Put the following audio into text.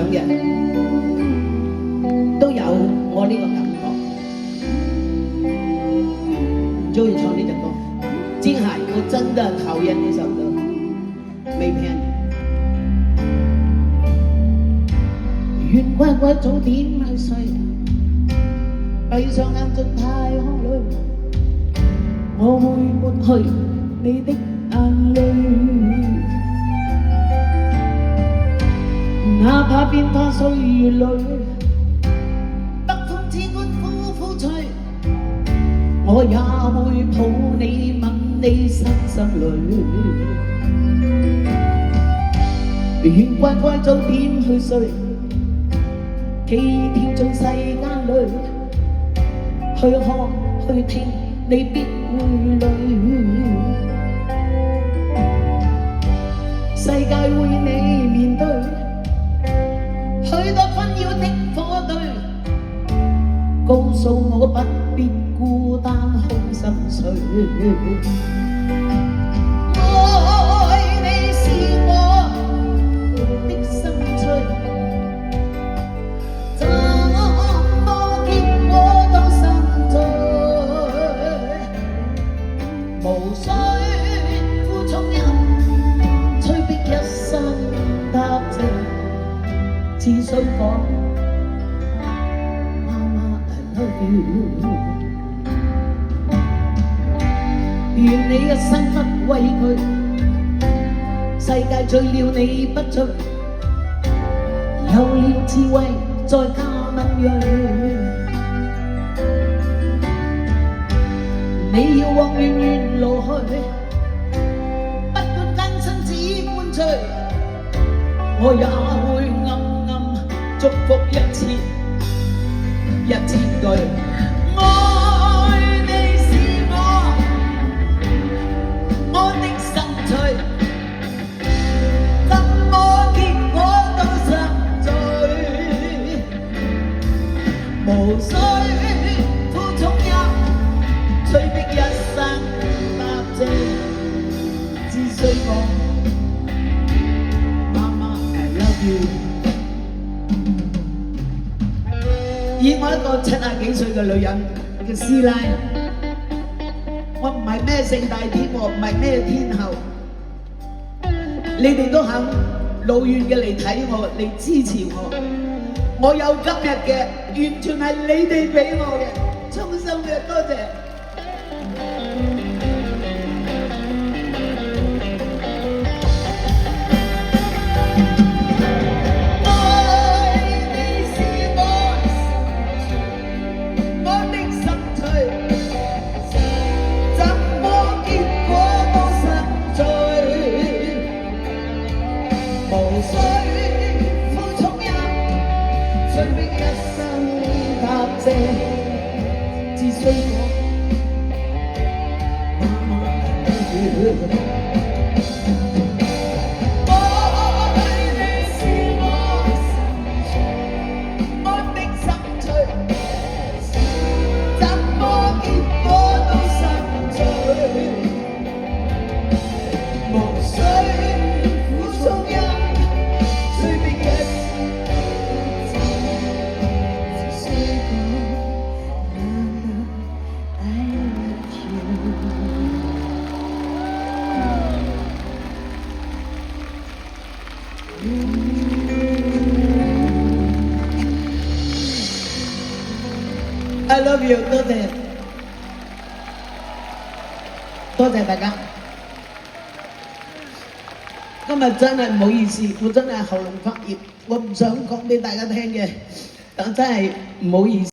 嘅都有我呢個感覺。唔中意唱呢隻歌，金海，我真的討厭呢首歌，沒騙你。願乖乖早點去睡，閉上眼進太空裏，我會抹去你的眼淚，哪怕變化歲月裏，北風只管呼吹，我也會抱你吻你心裏。願乖乖早點去睡，企跳進世間裏，去看去聽，你必會累。世界會你面對許多紛擾的火堆，告訴我不必孤單空心碎。愛你是我的心碎，怎麼結果都心醉，無需負重任，催逼一生答謝，只需講媽媽 I love you。願你一生不畏懼，世界醉了你不醉，有了智慧再加敏鋭。你要往遠遠路去，不管艱辛只管追，我也會暗暗祝福一千句。愛你是我的心碎，怎麼結果都心醉，無需負重任，催逼一生答謝，只需講媽媽 I love you。以我一個70幾歲嘅女人嘅師奶，我唔係咩四大天王，唔係咩天后，你哋都肯老遠嘅嚟睇我，嚟支持我，我有今日嘅完全係你哋俾我嘅，衷心嘅多謝。無需負重任，催逼一生答謝，只需講媽媽 I love you。I love you， 多謝，多謝大家。今日真係唔好意思，我真係喉嚨發熱，我唔想講俾大家聽嘅，但真係唔好意思。